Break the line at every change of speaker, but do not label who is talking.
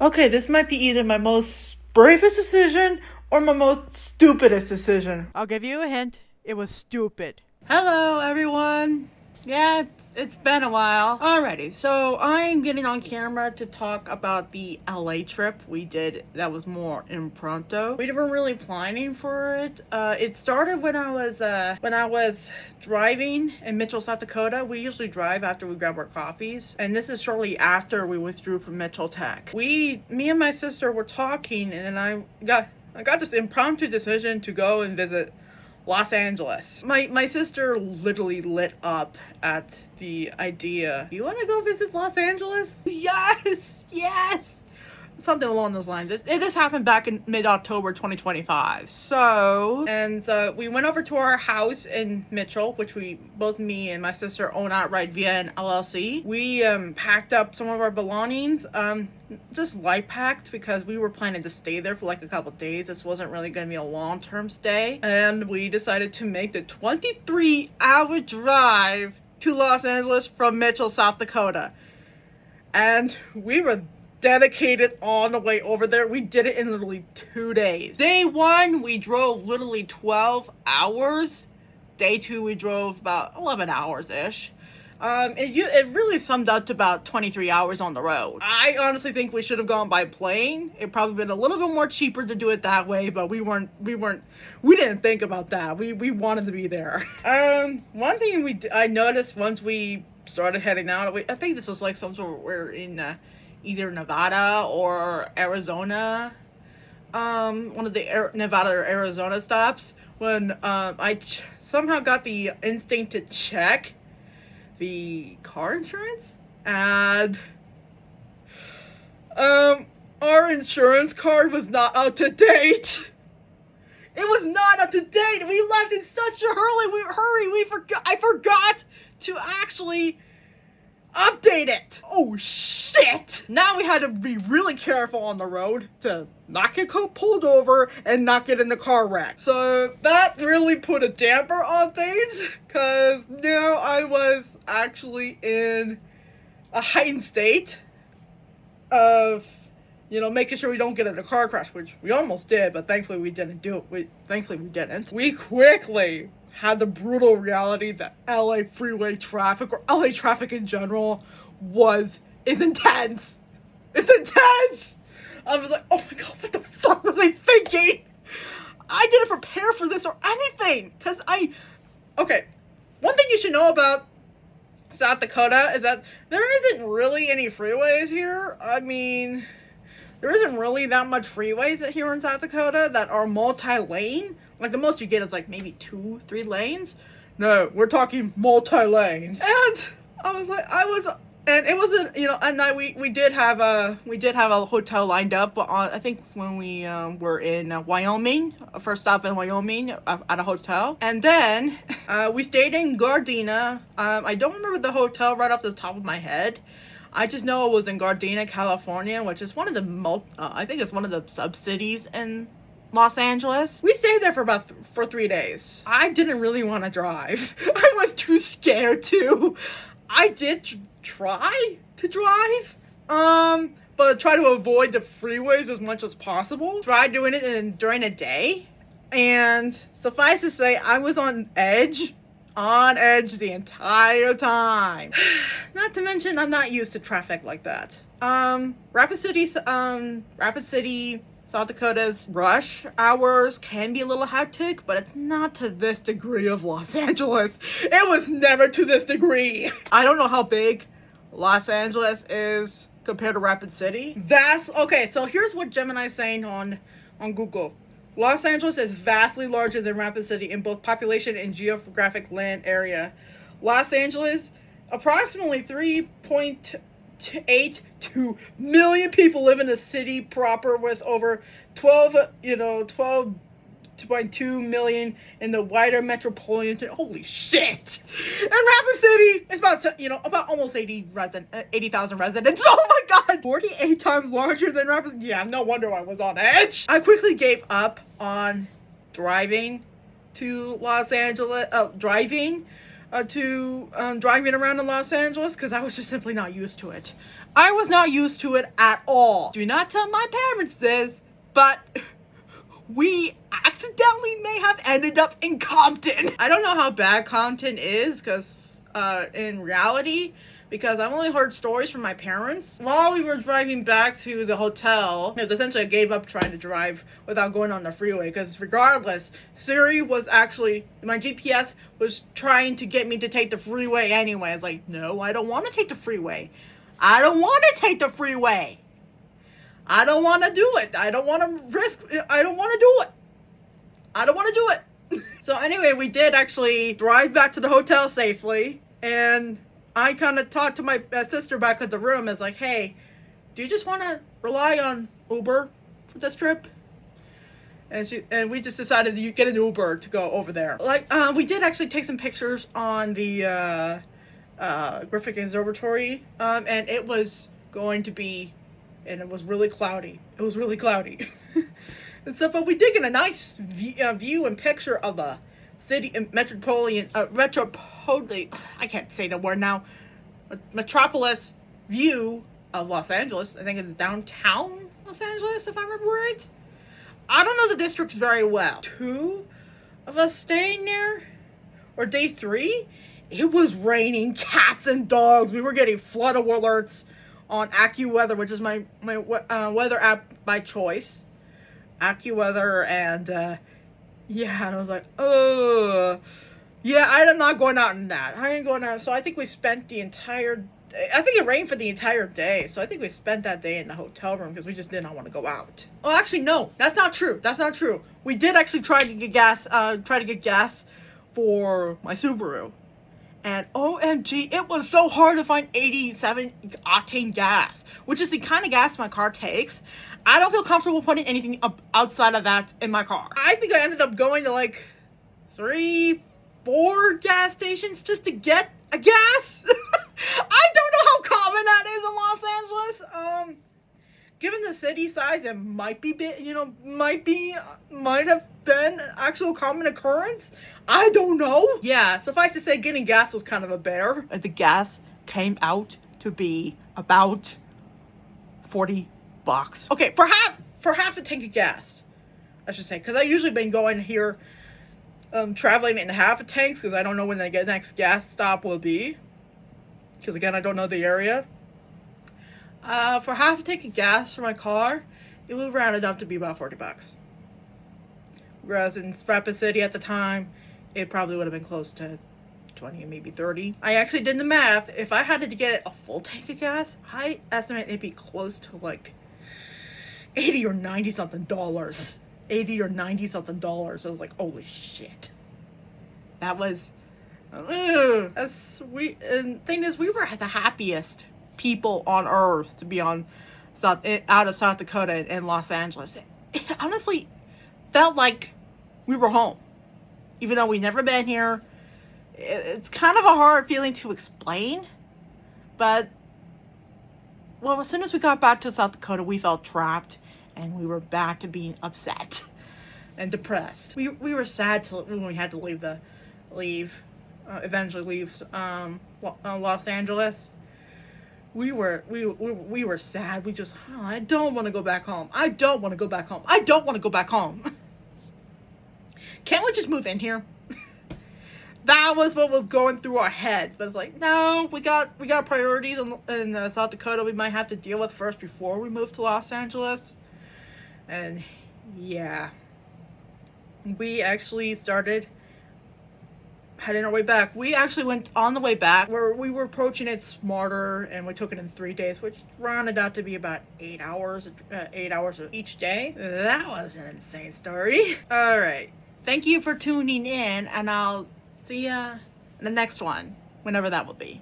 Okay, this might be either my most bravest decision or my most stupidest decision.
I'll give you a hint. It was stupid.
Hello, everyone. Yeah, it's been a while. Alrighty, so I'm getting on camera to talk about the LA trip we did that was more impromptu. We weren't really planning for it. It started when I was driving in Mitchell, South Dakota. We usually drive after we grab our coffees, and this is shortly after we withdrew from Mitchell Tech. Me and my sister were talking, and then I got this impromptu decision to go and visit Los Angeles. My sister literally lit up at the idea. You want to go visit Los Angeles? Yes. Something along those lines. This happened back in mid-October 2025. So, we went over to our house in Mitchell, which both me and my sister own outright via an LLC. We packed up some of our belongings, just light packed because we were planning to stay there for like a couple days. This wasn't really going to be a long-term stay. And we decided to make the 23-hour drive to Los Angeles from Mitchell, South Dakota. And we were dedicated on the way over there. We did it in literally 2 days. Day 1, we drove literally 12 hours. Day 2, we drove about 11 hours-ish. It really summed up to about 23 hours on the road. I honestly think we should have gone by plane. It probably been a little bit more cheaper to do it that way, but we didn't think about that. We wanted to be there. One thing I noticed once we started heading out, I think this was like some sort of, we're in either Nevada or Arizona, one of the Nevada or Arizona stops, when I somehow got the instinct to check the car insurance, and our insurance card was not up to date. It was not up to date. We left in such a hurry. I forgot to actually update it. Oh shit! Now we had to be really careful on the road to not get pulled over and not get in the car wreck. So that really put a damper on things, because now I was actually in a heightened state of, making sure we don't get in a car crash, which we almost did, but thankfully we didn't do it. Thankfully we didn't. We quickly had the brutal reality that LA freeway traffic, or LA traffic in general, is intense. It's intense! I was like, oh my god, what the fuck was I thinking? I didn't prepare for this or anything, okay, one thing you should know about South Dakota is that there isn't really any freeways here. I mean, there isn't really that much freeways here in South Dakota that are multi-lane. Like, the most you get is like maybe 2-3 lanes. No, we're talking multi-lanes. And it wasn't, and we did have a hotel lined up I think when we were in Wyoming, first stop in Wyoming at a hotel. And then we stayed in Gardena. I don't remember the hotel right off the top of my head. I just know it was in Gardena, California, which is one of the I think it's one of the sub-cities in Los Angeles. We stayed there for 3 days. I didn't really want to drive. I was too scared to. I did try to drive, but try to avoid the freeways as much as possible. Tried doing it during a day, and suffice to say, I was on edge the entire time. Not to mention, I'm not used to traffic like that. Rapid City, South Dakota's rush hours can be a little hectic, but it's not to this degree of Los Angeles. It was never to this degree. I don't know how big Los Angeles is compared to Rapid City. Okay, so here's what Gemini's saying on Google. Los Angeles is vastly larger than Rapid City in both population and geographic land area. Los Angeles, approximately 3.82 million people live in the city proper, with over 12.2 million in the wider metropolitan. Holy shit! And Rapid City is about almost 80,000 residents. Oh my god! 48 times larger than Rapid. Yeah, no wonder I was on edge. I quickly gave up on driving to Los Angeles. Driving around in Los Angeles, because I was just simply not used to it. I was not used to it at all. Do not tell my parents this, but we accidentally may have ended up in Compton. I don't know how bad Compton is, because in reality, because I've only heard stories from my parents. While we were driving back to the hotel, because essentially I gave up trying to drive without going on the freeway, because regardless, Siri was actually, my GPS was trying to get me to take the freeway anyway. I was like, no, I don't want to take the freeway. I don't want to take the freeway. I don't want to do it. I don't want to risk, I don't want to do it. I don't want to do it. So anyway, we did actually drive back to the hotel safely, and I kind of talked to my sister back at the room. As like, hey, do you just want to rely on Uber for this trip? And we just decided to get an Uber to go over there. Like, we did actually take some pictures on the Griffith Observatory, and it was going to be, and it was really cloudy. It was really cloudy. And so, but we did get a nice view and picture of the city, I can't say the word now, metropolis view of Los Angeles. I think it's downtown Los Angeles, if I remember right. I don't know the districts very well. 2 of us staying there, or day 3, it was raining cats and dogs. We were getting flood alerts on AccuWeather, which is my weather app by choice. AccuWeather, and yeah, and I was like, oh, yeah, I'm not going out in that. I ain't going out. So I think we spent the entire, I think it rained for the entire day. So I think we spent that day in the hotel room because we just did not want to go out. Oh, actually, no, that's not true. That's not true. We did actually try to get gas for my Subaru. And OMG, it was so hard to find 87 octane gas, which is the kind of gas my car takes. I don't feel comfortable putting anything up outside of that in my car. I think I ended up going to like 3, 4 gas stations just to get a gas. I don't know how common that is in Los Angeles. Given the city size, it might be, might have been an actual common occurrence. I don't know. Yeah, suffice to say, getting gas was kind of a bear. The gas came out to be about $40. Okay, for half a tank of gas, I should say, because I usually been going here, traveling in half a tanks, because I don't know when the next gas stop will be. Because again, I don't know the area. For half a tank of gas for my car, it would round it up to be about $40. Whereas in Rapid City at the time, it probably would have been close to 20, maybe 30. I actually did the math. If I had to get a full tank of gas, I estimate it'd be close to like $80 or $90 something dollars. $80 or $90 something dollars. I was like, holy shit. That was, and thing is, we were the happiest people on earth to be out of South Dakota and Los Angeles. It honestly felt like we were home, even though we've never been here. It's kind of a hard feeling to explain, but well, as soon as we got back to South Dakota, we felt trapped, and we were back to being upset and depressed. We were sad when we had to eventually leave Los Angeles. We were sad. We just, I don't want to go back home. I don't want to go back home. I don't want to go back home. Can't we just move in here? That was what was going through our heads. But it's like, no, we got priorities in South Dakota we might have to deal with first before we move to Los Angeles. And yeah, we actually started heading our way back. We actually went on the way back where we were approaching it smarter, and we took it in 3 days, which rounded out to be about 8 hours each day. That was an insane story. All right. Thank you for tuning in, and I'll see ya in the next one, whenever that will be.